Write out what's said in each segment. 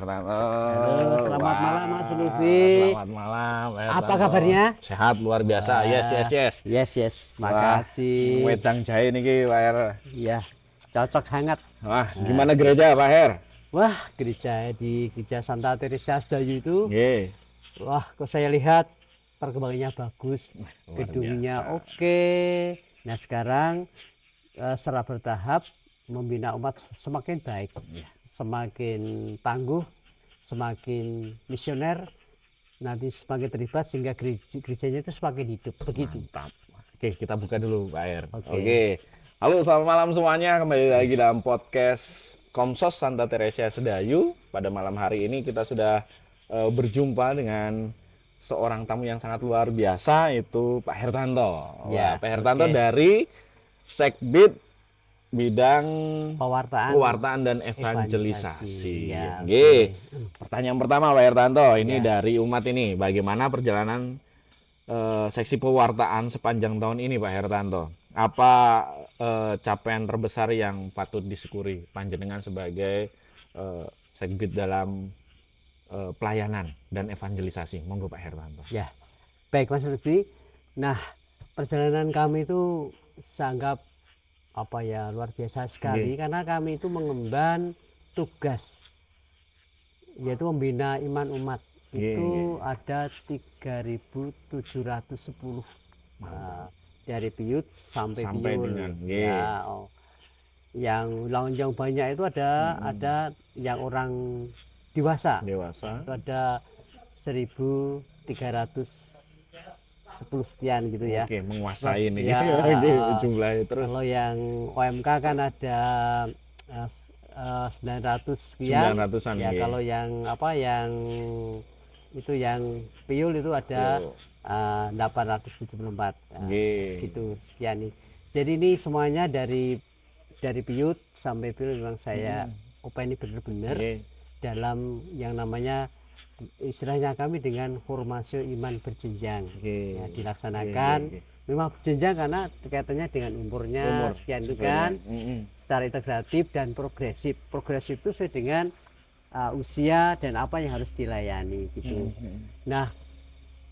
Hertanto. Halo, selamat malam Mas Lutfi. Selamat malam, Pak Apa Hertanto. kabarnya? Sehat luar biasa. Yes. Yes, Wah, makasih. wedang jahe niki, Pak Her. Ya, cocok hangat. Wah, gimana gereja, Pak Her? Wah, gereja di Gereja Santa Teresa Sedayu itu, Nggih, wah, kok saya lihat perkembangannya bagus, luar gedungnya biasa. oke. Nah, sekarang secara bertahap membina umat semakin baik, Iya. semakin tangguh, semakin misioner, nanti semakin terlibat sehingga gerejanya itu semakin hidup begitu. Mantap. Oke, kita buka dulu, Pak Her. Oke. Oke. Halo, selamat malam semuanya. Kembali lagi dalam podcast Komsos Santa Teresa Sedayu. Pada malam hari ini kita sudah berjumpa dengan seorang tamu yang sangat luar biasa, itu Pak Hertanto. Ya, Wah, Pak Hertanto oke. dari Sekbid bidang Pewartaan dan evangelisasi. ya, Nggih. oke. Pertanyaan pertama, Pak Hertanto, ini Ya. dari umat ini. Bagaimana perjalanan seksi pewartaan sepanjang tahun ini, Pak Hertanto? Apa capaian terbesar yang patut disyukuri panjenengan sebagai Sekbid dalam pelayanan dan evangelisasi? Monggo, Pak Hertanto. Ya, baik Mas Lutfi. Nah, perjalanan kami itu sangat luar biasa sekali karena kami itu mengemban tugas yaitu membina iman umat. Itu ada 3.710 dari Piut sampai Piul. dengan Yang banyak itu ada yang orang dewasa. dewasa. Itu ada 1.310 sekian gitu ya. Oke, menguasai ini Ya, jumlahnya. Terus kalau yang OMK kan ada 900 sekian. 900-an. Ya, kalau yang yang Piul itu ada 874. Gitu sekian nih. Jadi ini semuanya dari Piut sampai Piul memang saya ini benar-benar dalam yang namanya istilahnya kami dengan formasi iman berjenjang. Ya, dilaksanakan memang berjenjang karena kaitannya dengan umurnya sekian itu kan, secara integratif dan progresif. Progresif itu sesuai dengan usia dan apa yang harus dilayani gitu. Nah,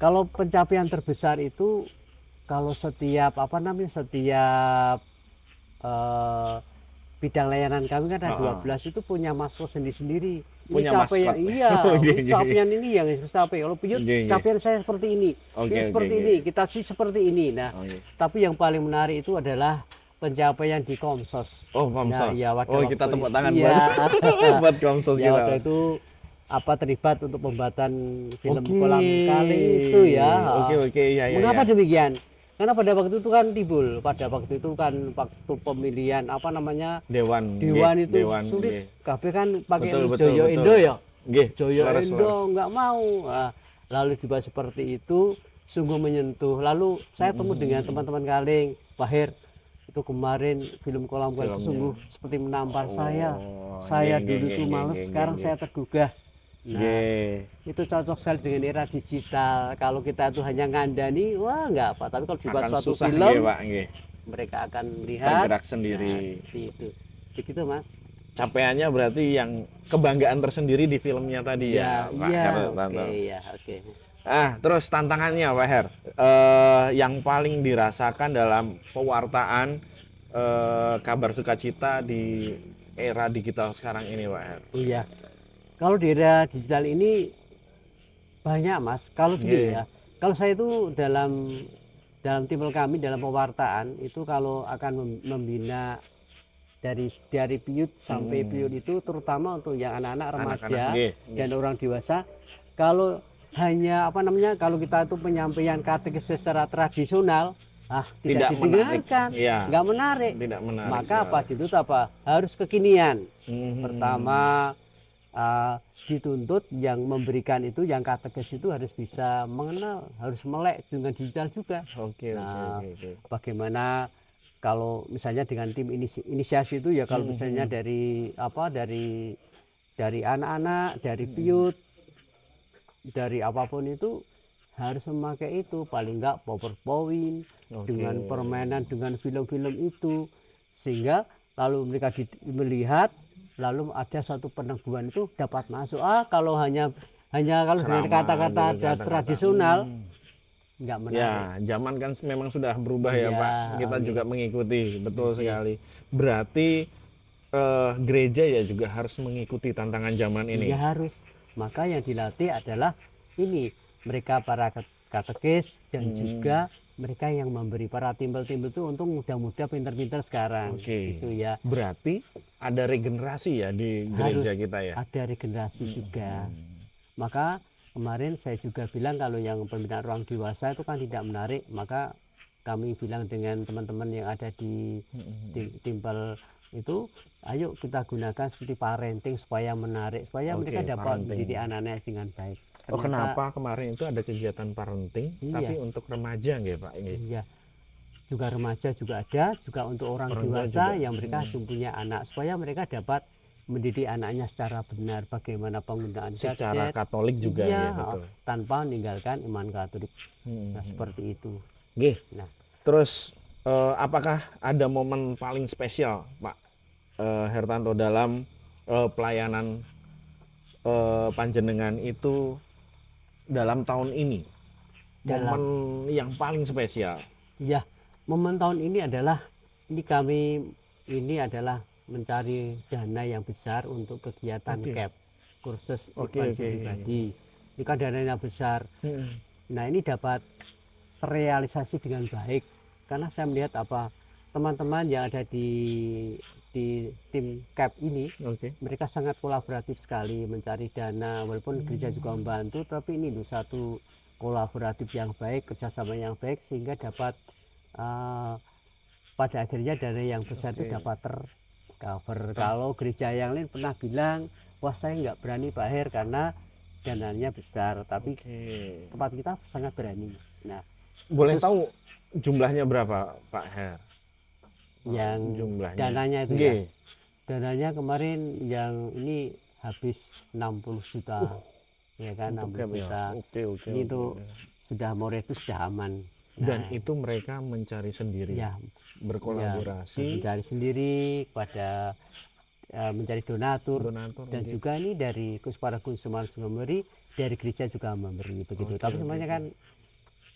kalau pencapaian terbesar itu kalau setiap bidang layanan kami kan ada 12 itu punya maskot sendiri-sendiri. Punya capaian, maskot. Iya, capaian ini yang harus capai. Kalau Piut capaian saya seperti ini, seperti ini, kita sih seperti ini. Nah, tapi yang paling menarik itu adalah pencapaian di Komsos. Oh, Komsos. Nah, ya, kita tepuk tangan buat Komsos ya, kita. waktu itu terlibat untuk pembuatan film Kolam Kali itu ya. Iya. Mengapa demikian? Karena pada waktu itu kan timbul, pada waktu itu kan waktu pemilihan Dewan itu sulit. KB kan pakai Joyo Indo ya. Joyo Indo nggak mau. Nah, lalu tiba seperti itu sungguh menyentuh. Lalu saya temu dengan teman-teman Kaling, Pak Her, itu kemarin film Kolam Kali itu sungguh seperti menampar saya. Saya dulu tuh males, sekarang saya tergugah. Nah, itu cocok sekali dengan era digital. Kalau kita tuh hanya ngandani, wah nggak apa. Tapi kalau dibuat suatu film, mereka akan lihat tergerak sendiri. Nah, seperti itu. Begitu, Mas. Capaiannya berarti yang kebanggaan tersendiri di filmnya tadi ya, Pak Her. Oke. Terus tantangannya, Pak Her, yang paling dirasakan dalam pewartaan kabar sukacita di era digital sekarang ini, Pak Her. Oh iya. Kalau di era digital ini banyak, Mas. Kalau gini ya, kalau saya itu dalam tim kami dalam pewartaan itu kalau akan membina dari Piut sampai Piut itu terutama untuk yang anak-anak remaja dan orang dewasa. Kalau hanya kalau kita itu penyampaian katekis secara tradisional, tidak didengarkan, nggak menarik. Maka harus kekinian. Pertama dituntut yang memberikan itu, yang katekis itu harus bisa mengenal, harus melek dengan digital juga. Bagaimana kalau misalnya dengan tim inisiasi itu ya, kalau misalnya dari anak-anak, dari Piut, dari apapun itu harus memakai itu, paling enggak PowerPoint dengan permainan, dengan film-film itu, sehingga lalu mereka melihat lalu ada satu peneguhan itu dapat masuk. Kalau hanya kalau dengan Ceramah kata-kata gitu, ada kata-kata. tradisional nggak menarik. Ya, zaman kan memang sudah berubah ya Iya, Pak. Kita oke. juga mengikuti, betul Oke. sekali. Berarti gereja ya juga harus mengikuti tantangan zaman ini. Iya harus. Maka yang dilatih adalah ini mereka para katekis dan juga mereka yang memberi para timbel-timbel itu untuk muda-muda pinter-pinter sekarang. Oke. Itu ya Berarti ada regenerasi ya di harus gereja kita ya. ada regenerasi juga. Maka kemarin saya juga bilang kalau yang pembinaan ruang dewasa itu kan tidak menarik, maka kami bilang dengan teman-teman yang ada di timpel itu, ayo kita gunakan seperti parenting supaya menarik, supaya Oke, mereka dapat parenting. mendidik anak-anak dengan baik. Oh, kenapa kemarin itu ada kegiatan parenting, Iya. tapi untuk remaja nggih Pak? Iya, juga remaja juga ada, juga untuk orang Orang tua dewasa juga. yang mereka punya anak, supaya mereka dapat mendidik anaknya secara benar, bagaimana penggunaan Secara gadget. Katolik juga Iya, ya, betul. tanpa meninggalkan iman Katolik. Hmm. Nah, seperti itu. Nggih. Nah, Terus apakah ada momen paling spesial Pak Hertanto dalam pelayanan panjenengan itu dalam tahun ini? Momen yang paling spesial. ya, momen tahun ini adalah kami adalah mencari dana yang besar untuk kegiatan Oke. CAP, kursus Oke, ekspansi oke. pribadi. Ini kan dananya besar. Hmm. Nah, ini dapat terrealisasi dengan baik karena saya melihat teman-teman yang ada di tim CAP ini, Oke. mereka sangat kolaboratif sekali mencari dana, walaupun gereja juga membantu, tapi ini satu kolaboratif yang baik, kerjasama yang baik, sehingga dapat pada akhirnya dana yang besar itu dapat tercover. Kalau gereja yang lain pernah bilang, wah saya nggak berani Pak Her karena dananya besar, tapi tempat kita sangat berani. Nah, boleh tahu jumlahnya berapa Pak Her? Yang jumlahnya dananya itu ya? Dananya kemarin yang ini habis 60 juta. Ya kan, 60 juta. Oke. Ini itu sudah more itu sudah aman. Dan itu mereka mencari sendiri. Ya, berkolaborasi. mencari sendiri pada mencari donatur. Dan juga ini dari para konsumen juga memberi, dari gereja juga memberi begitu. Tapi semuanya kan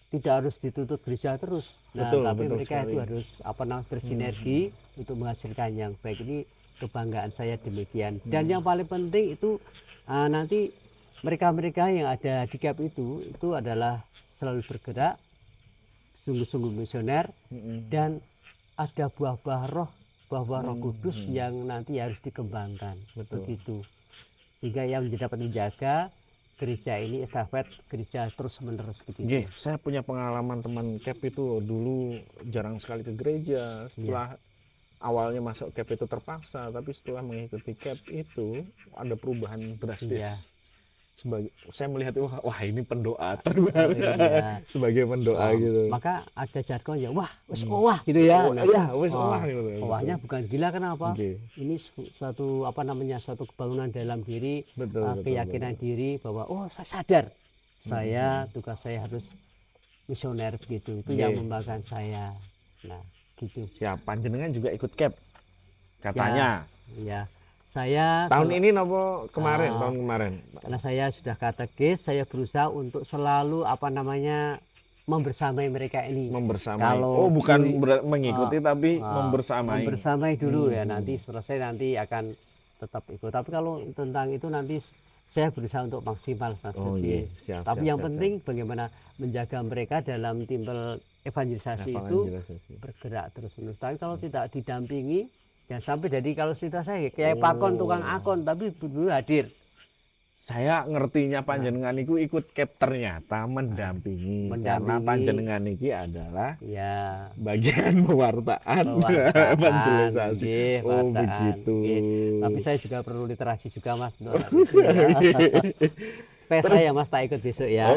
tidak harus ditutup gereja terus. Nah, tapi mereka itu harus bersinergi untuk menghasilkan yang baik. Ini kebanggaan saya demikian. Dan yang paling penting itu nanti mereka-mereka yang ada di CAP itu adalah selalu bergerak sungguh-sungguh misioner, dan ada buah-buah roh kudus yang nanti harus dikembangkan. Begitu. Sehingga yang dapat menjaga gereja ini, estafet gereja terus menerus begitu. Saya punya pengalaman teman CAP itu dulu jarang sekali ke gereja. Setelah awalnya masuk CAP itu terpaksa, tapi setelah mengikuti CAP itu ada perubahan drastis. Saya melihat wah ini pendoa terbaik. Sebagai pendoa gitu. Maka ada jargon ya, wah wis owah gitu ya. Wis owah gitu. Owahnya bukan gila, kenapa? Ini suatu suatu kebangunan dalam diri, keyakinan diri bahwa saya sadar tugas saya harus misioner begitu. Itu yang membanggakan saya. Nah, gitu. Siap, panjenengan juga ikut CAP katanya. Ya. Saya tahun ini nopo kemarin, tahun kemarin. Karena saya sudah katekis, saya berusaha untuk selalu membersamai mereka ini. Kalau bukan mengikuti tapi membersamai. Membersamai dulu ya, nanti selesai nanti akan tetap ikut. Tapi kalau tentang itu nanti saya berusaha untuk maksimal siap, tapi yang penting bagaimana menjaga mereka dalam timbel evangelisasi itu bergerak terus-menerus. Tapi kalau tidak didampingi, jangan sampai jadi kalau sudah saya kayak pakon tukang akon tapi betul hadir. Saya ngertinya panjenengan itu ikut CAP ternyata mendampingi. Karena panjenengan ini adalah bagian pewartaan. Evangelisasi. Begitu. Tapi saya juga perlu literasi juga Mas. Saya Mas tak ikut besok ya.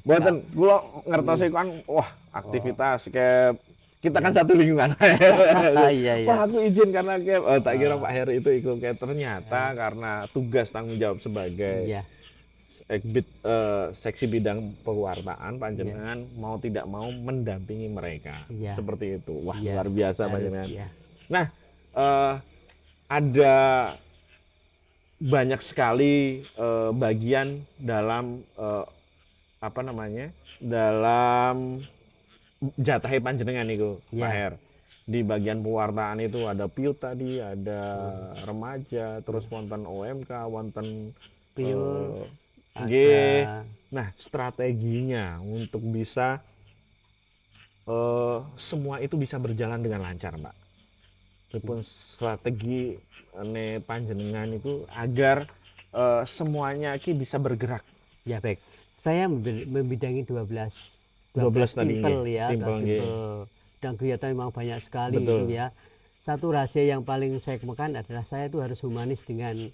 Mboten kula ngertosi kan aktivitas CAP. Kita kan satu lingkungan. Wah, aku izin karena CAP. Tak kira Pak Heri itu ikut CAP. Ternyata karena tugas tanggung jawab sebagai seksi bidang pewartaan, panjenengan mau tidak mau mendampingi mereka. Seperti itu. Wah, luar biasa panjenengan. Nah, ada banyak sekali bagian dalam apa namanya? Dalam jatahe panjenengan itu, Pak Ya. Her. Di bagian pewartaan itu ada piut tadi, ada Hmm. remaja, terus wonten OMK, wonten Pure eh nggih. ada. Nah, strateginya untuk bisa semua itu bisa berjalan dengan lancar, Mbak. Pripun strategi ne panjenengan itu agar semuanya iki bisa bergerak. Ya baik. Saya membidangi 12 12 tadi nggih, timpel ya, 12 timpel nggih. timpel. Dan kegiatan memang banyak sekali itu Betul. ya. Satu rahasia yang paling saya kemukakan adalah saya itu harus humanis dengan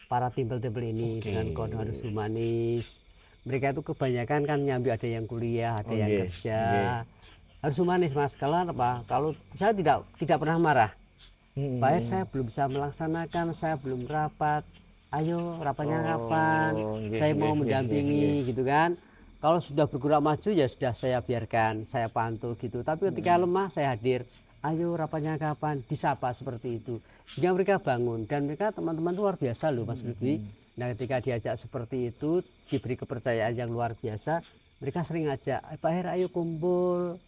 para timpel-timpel ini, Oke. dengan kode harus humanis. Mereka itu kebanyakan kan nyambi, ada yang kuliah, ada Oh yang nggih, kerja. nggih. Harus humanis Mas. Kalau apa? Kalau saya tidak pernah marah. Pak saya Mhm. belum bisa melaksanakan, saya belum rapat. Ayo rapatnya kapan? Oh, nggih, Saya mau nggih, nggih, nggih, nggih. mendampingi gitu kan. Kalau sudah bergerak maju ya sudah saya biarkan, saya pantau gitu. Tapi ketika lemah saya hadir. Ayo rapatnya kapan? Disapa seperti itu. Sehingga mereka bangun dan mereka teman-teman luar biasa loh Mas Lutfi. Nah ketika diajak seperti itu, diberi kepercayaan yang luar biasa, mereka sering ngajak, Pak Her ayo kumpul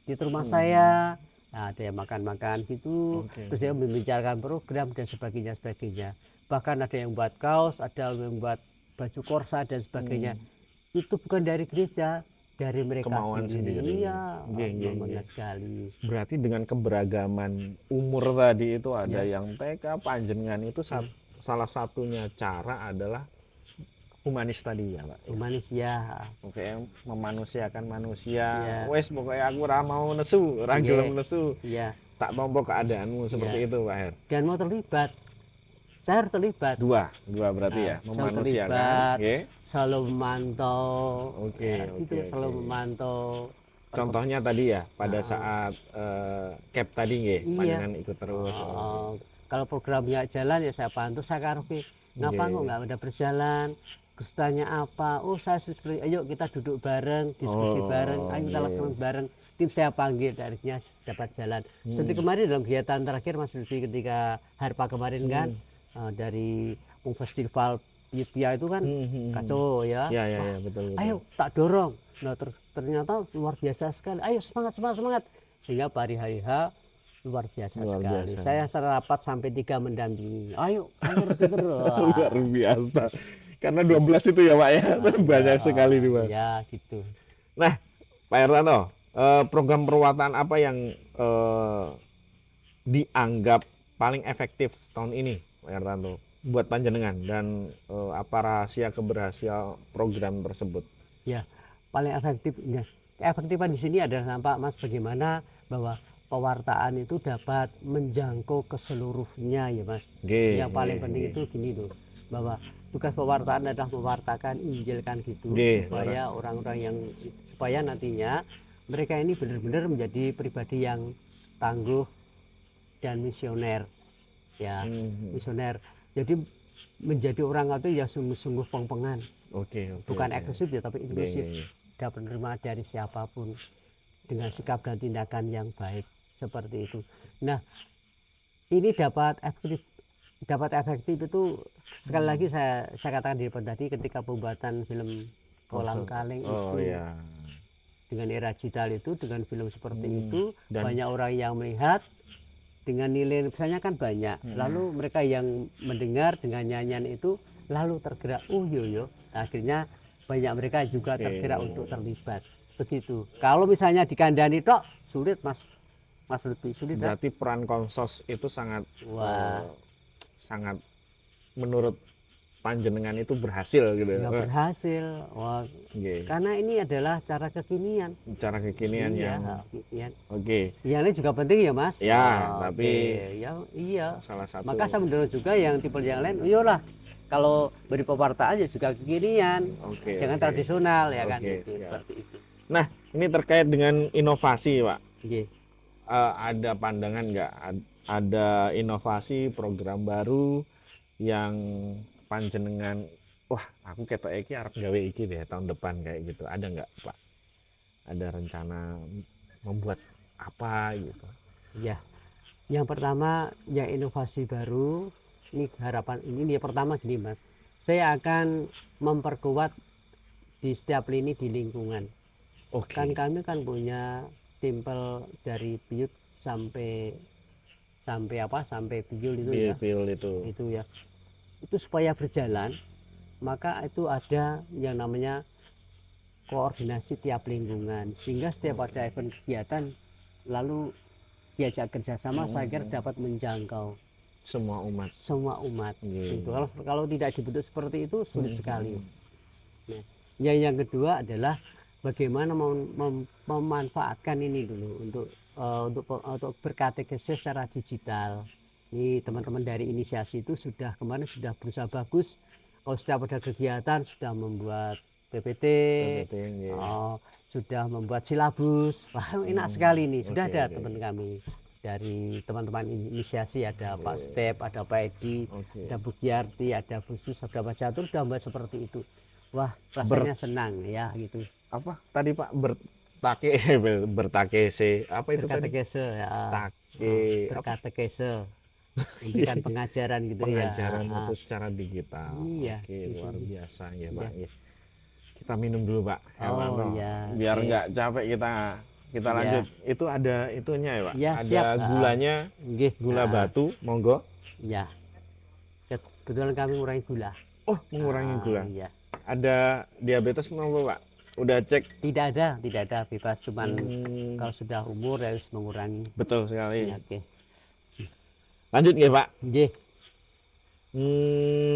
di rumah saya. Nah, ada yang makan-makan gitu, Oke, terus oke. dia membicarakan program dan sebagainya. Bahkan ada yang buat kaos, ada yang buat baju korsa dan sebagainya. Itu bukan dari gereja, dari mereka Kemauan sendiri. sendiri. Iya, Nggih, nggih, bangga nggih. sekali. Berarti dengan keberagaman umur tadi itu ada Ya, yang TK, panjenengan itu ya, salah satunya cara adalah humanis tadi ya, Pak ya. humanis ya. Oke, memanusiakan manusia. Ya, Wes pokoknya aku ora mau nesu, ora gelem nggih, nesu. ya, Tak tompo keadaanmu ya. seperti itu, Pak Her. Dan mau terlibat, saya harus terlibat. Dua berarti ya, Selalu memanusiakan, terlibat, nggih. selalu memantau, Oke, ya, gitu, oke, selalu oke. memantau. Contohnya tadi ya, pada Heeh. saat cap tadi nggih, Iya. panjenengan ikut terus. Oke. Kalau programnya jalan ya saya bantu, saya karepe ngapa kok Nggih. nggak ada berjalan, kesulitannya apa, oh saya seperti ayo kita duduk bareng, diskusi bareng, Oh, ayo kita laksanakan nggih. bareng, tim saya panggil akhirnya dapat jalan. Seperti kemarin dalam kegiatan terakhir Mas Lutfi ketika Harpa kemarin kan, dari festival Yipia itu kan kacau ya, Ya, ya, wah ya, betul, betul. ayo tak dorong. Nah ternyata luar biasa sekali, ayo semangat semangat semangat, sehingga pada hari H luar biasa Luar sekali. biasa. Saya rapat sampai 3 mendampingi. Ayo, pinter-pinter. Luar Wah, biasa. Karena 12 itu ya, Pak ya. ya, Banyak sekali nih, Pak. ya gitu. Nah, Pak Hernando, program perwataan apa yang dianggap paling efektif tahun ini, Pak Hernando, buat panjenengan dan apa rahasia keberhasilan program tersebut? Ya, paling efektif. Ya. Keefektifan di sini adalah nampak Mas bagaimana bahwa pewartaan itu dapat menjangkau ke seluruhnya ya Mas. Nggih, Yang paling nggih, penting nggih. itu gini loh, bahwa tugas pewartaan adalah mewartakan Injil kan gitu, Nggih, supaya leres. orang-orang yang supaya nantinya mereka ini benar-benar menjadi pribadi yang tangguh dan misioner ya, misioner. Jadi menjadi orang itu ya sungguh-sungguh pengpengan, Oke, oke, bukan oke. eksklusif ya tapi Nggih, inklusif, nggih, nggih. dapat menerima dari siapapun dengan sikap dan tindakan yang baik seperti itu. Nah, ini dapat efektif itu sekali lagi saya katakan di depan tadi ketika pembuatan film Kolam Kaleng Oh itu ya. dengan era digital itu dengan film seperti itu Dan banyak orang yang melihat dengan nilai misalnya kan banyak, lalu mereka yang mendengar dengan nyanyian itu lalu tergerak, oh yo akhirnya banyak mereka juga oke. tergerak untuk terlibat begitu. Kalau misalnya dikandani tok sulit Mas Lutfi, sulit kan? Berarti peran konsos itu sangat Wah, sangat menurut panjenengan itu berhasil gitu ya. nggak berhasil. Wah, Nggih. karena ini adalah cara kekinian. Cara kekinian Iya, yang kekinian. oke. Yang lain juga penting ya Mas. Ya, Oh, tapi oke. Ya, iya. salah satu Maka saya mendorong juga yang tipe yang lain, iyalah kalau beri pewartaan ya juga kekinian, oke, jangan oke. tradisional ya kan, Oke, gitu, siap. seperti itu. Nah, ini terkait dengan inovasi, Pak. Oke. Ada pandangan nggak? Ada inovasi program baru yang panjenengan, wah, aku ketok iki arep gawe iki deh tahun depan kayak gitu. Ada nggak, Pak? Ada rencana membuat apa gitu? Ya, yang pertama yang inovasi baru ini harapan ini pertama gini Mas, saya akan memperkuat di setiap lini di lingkungan. Oke. Kan kami kan punya timpel dari Piut sampai sampai apa sampai Piul itu ya, Pil itu ya. Itu supaya berjalan, maka itu ada yang namanya koordinasi tiap lingkungan, sehingga setiap ada event kegiatan lalu diajak kerjasama, saya kira dapat menjangkau semua umat. semua umat. Iya. Gitu. Kalau tidak dibentuk seperti itu sulit sekali. Nah, yang kedua adalah bagaimana memanfaatkan ini dulu untuk berkatekesis secara digital. Ini teman-teman dari inisiasi itu kemarin sudah berusaha bagus. Kalau setiap ada kegiatan sudah membuat PPT, PPT, iya. sudah membuat silabus. Wah, enak sekali ini. Sudah Oke, ada oke. teman kami dari teman-teman inisiasi, ada Pak Step, ada Pak Edi, Oke. ada Bu Giarti, ada Bu Sus, ada Pak Catur, sudah membuat seperti itu. Wah, rasanya senang ya gitu. Apa tadi Pak bertakese apa itu tadi? Berkatekese ya, Take apa? berkatekese, memberikan pengajaran gitu ya. Pengajaran itu secara digital. Iya, Oke, gitu. luar biasa ya Pak. Iya. Ya. Kita minum dulu Pak Oh Hermanto. iya, Biar oke. nggak capek kita Iya. lanjut. Itu ada itunya ya Pak. Iya, Ada siap. gulanya, Nggih, gula batu, monggo. ya. Kebetulan kami mengurangi gula. Oh, mengurangi gula. Iya. Ada diabetes monggo Pak. Udah cek? Tidak ada bebas, cuman kalau sudah umur ya harus mengurangi. Betul sekali. Ya, oke. Lanjut ya Pak. Nggih.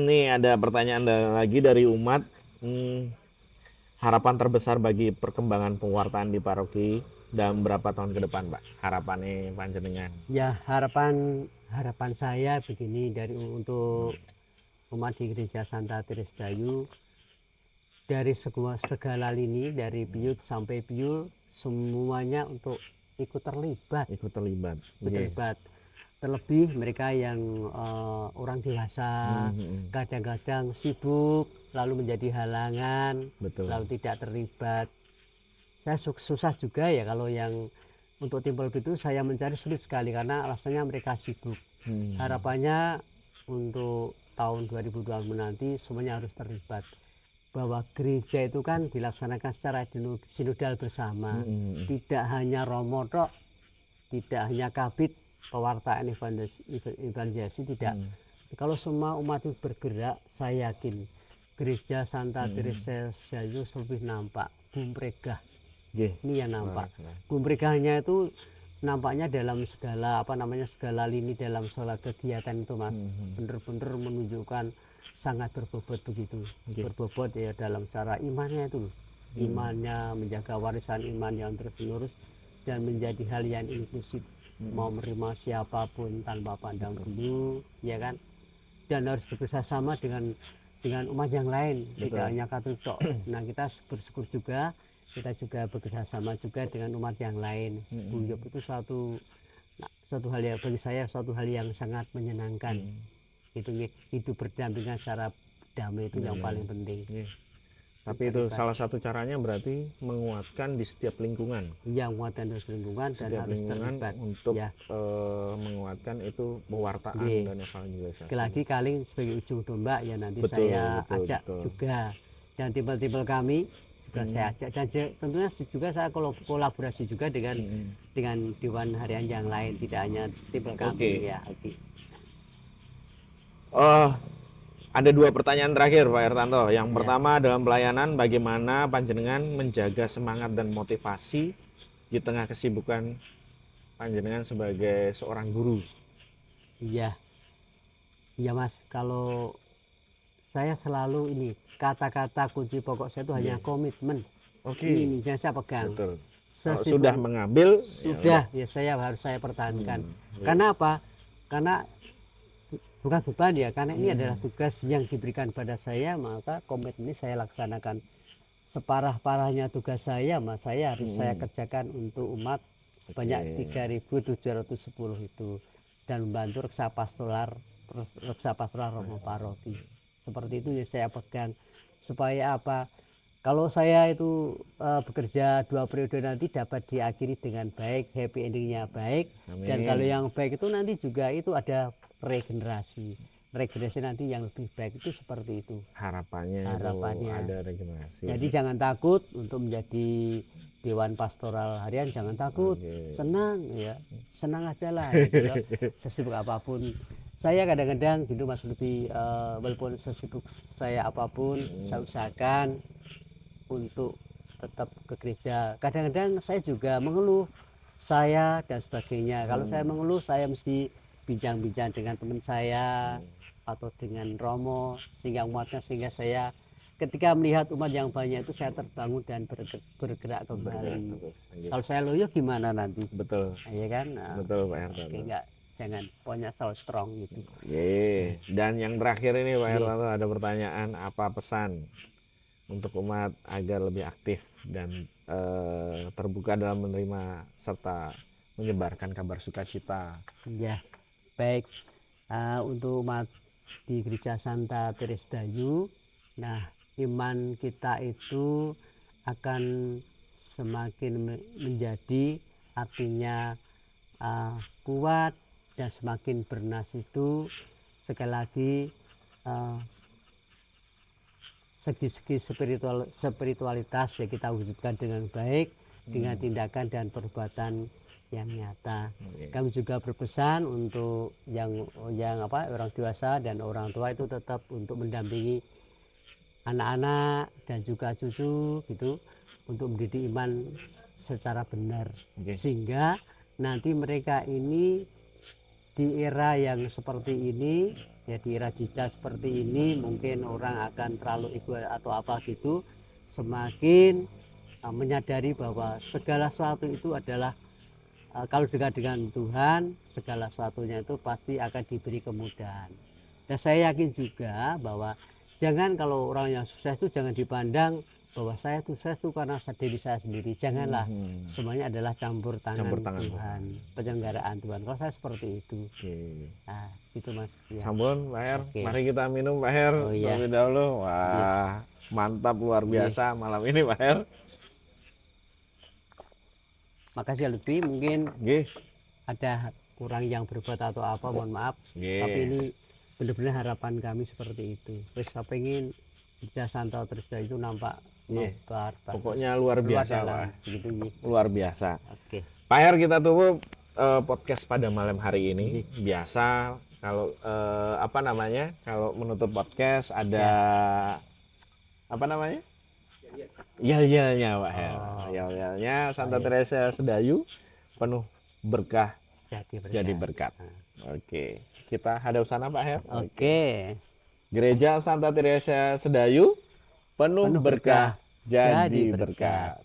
Nih ada pertanyaan lagi dari umat. Harapan terbesar bagi perkembangan pewartaan di paroki dalam berapa tahun ke depan, Pak? Harapannya panjenengan. Ya, harapan saya begini untuk umat di Gereja Santa Trisdayu, dari segala lini dari Piut sampai Piul semuanya untuk ikut terlibat. Ikut terlibat. Terlebih mereka yang orang dewasa, kadang-kadang sibuk lalu menjadi halangan. Betul. Lalu tidak terlibat. Saya susah juga ya kalau yang untuk timpel itu saya mencari sulit sekali karena alasannya mereka sibuk. Harapannya untuk tahun 2020 nanti semuanya harus terlibat, bahwa gereja itu kan dilaksanakan secara sinodal bersama, tidak hanya romo tok, tidak hanya kabit pewartaan evangelisasi, tidak. Kalau semua umat itu bergerak, saya yakin Gereja Santa Teresa itu lebih nampak bumpregah. Ini yang nampak. Bumpregahnya itu nampaknya dalam segala segala lini dalam segala kegiatan itu Mas. Benar-benar menunjukkan sangat berbobot begitu. Berbobot ya dalam cara imannya itu. Imannya, menjaga warisan iman yang terus-menerus dan menjadi hal yang inklusif. Mau menerima siapapun tanpa pandang bulu, ya kan? Dan harus bekerjasama dengan umat yang lain, tidak hanya Katolik. Nah, kita bersyukur juga, kita juga bekerjasama juga dengan umat yang lain. Buyup itu suatu hal yang bagi saya suatu hal yang sangat menyenangkan. Hidup berdampingan secara damai itu yang paling penting. Tapi itu salah satu caranya berarti menguatkan di setiap lingkungan. Iya, menguatkan di setiap lingkungan dan harus terlibat untuk menguatkan itu pewartaan dan evangelisasi. Sekali lagi Kaling sebagai ujung tombak ya nanti saya ajak juga, dan timpel-timpel kami juga saya ajak, dan tentunya juga saya kolaborasi juga dengan Dewan Harian yang lain, tidak hanya timpel kami ya. Ada dua pertanyaan terakhir Pak Hertanto. Yang pertama dalam pelayanan, bagaimana panjenengan menjaga semangat dan motivasi di tengah kesibukan panjenengan sebagai seorang guru? Iya Mas, kalau saya selalu ini kata-kata kunci pokok saya itu hanya komitmen. Ini yang saya pegang. Betul. Sudah mengambil, ya saya harus pertahankan. Karena apa? Karena bukan beban ya, karena ini adalah tugas yang diberikan pada saya, maka komitmen ini saya laksanakan. Separah-parahnya tugas saya, Mas, saya harus saya kerjakan untuk umat sebanyak 3.710 itu, dan membantu reksa pastoral Romo Paroki. Seperti itu ya saya pegang, supaya apa? Kalau saya itu bekerja 2 periode nanti dapat diakhiri dengan baik, happy endingnya baik. Dan kalau yang baik itu nanti juga itu ada regenerasi. regenerasi nanti yang lebih baik itu seperti itu. Harapannya Harapannya. itu ada regenerasi. Jadi jangan takut untuk menjadi Dewan Pastoral Harian, jangan takut, Oke. senang ya, senang aja lah gitu loh. Sesibuk apapun. Saya kadang-kadang gitu Mas Lutfi, walaupun sesibuk saya apapun, saya usahakan untuk tetap ke gereja. Kadang-kadang saya juga mengeluh saya dan sebagainya. Kalau saya mengeluh, saya mesti bincang-bincang dengan teman saya atau dengan Romo sehingga umatnya, sehingga saya ketika melihat umat yang banyak itu saya terbangun dan bergerak kembali. Terus, gitu. Kalau saya loyo gimana nanti? Betul, Ya kan? Nah, betul Pak oke, Hertanto. enggak, jangan pokoknya selalu strong gitu. Ye. Dan yang terakhir ini Pak Ye. Hertanto, ada pertanyaan, apa pesan untuk umat agar lebih aktif dan terbuka dalam menerima serta menyebarkan kabar sukacita? Ya, baik. Untuk umat di Gereja Santa Teresa d'Ayu, nah iman kita itu akan semakin menjadi, artinya kuat dan semakin bernas itu sekali lagi segi-segi spiritualitas ya kita wujudkan dengan baik dengan tindakan dan perbuatan yang nyata. Kami juga berpesan untuk yang orang dewasa dan orang tua itu tetap untuk mendampingi anak-anak dan juga cucu gitu untuk mendidik iman secara benar, sehingga nanti mereka ini di era yang seperti ini ya, di era digital seperti ini mungkin orang akan terlalu ego atau apa gitu, semakin menyadari bahwa segala sesuatu itu adalah kalau dekat dengan Tuhan, segala sesuatunya itu pasti akan diberi kemudahan. Dan saya yakin juga bahwa jangan, kalau orang yang sukses itu jangan dipandang bahwa saya sukses itu karena diri saya sendiri. Janganlah, semuanya adalah campur tangan Tuhan, penyelenggaraan Tuhan. Kalau saya seperti itu. Oke. Nah, gitu Mas. Ya. Sampun Pak Her, Oke. mari kita minum Pak Her terlebih dahulu. Wah, mantap, luar biasa malam ini Pak Her. Makasih ya Lutfi, mungkin Nggih. ada kurang yang berbuat atau apa, mohon maaf. Tapi ini benar-benar harapan kami seperti itu. Terus saya pengen Gereja Santa Teresa d'Ayu itu nampak nobar, pokoknya luar biasa Pak. Begitu. Luar biasa. Oke. Pak Her, kita tunggu podcast pada malam hari ini. Biasa kalau apa namanya, kalau menutup podcast ada apa namanya, yel-yelnya Pak Her. Yel-yelnya Santa Teresa d'Ayu penuh berkah jadi berkat. Oke, kita hadap sana Pak Her. Oke. Gereja Santa Teresa d'Ayu penuh berkah jadi berkat.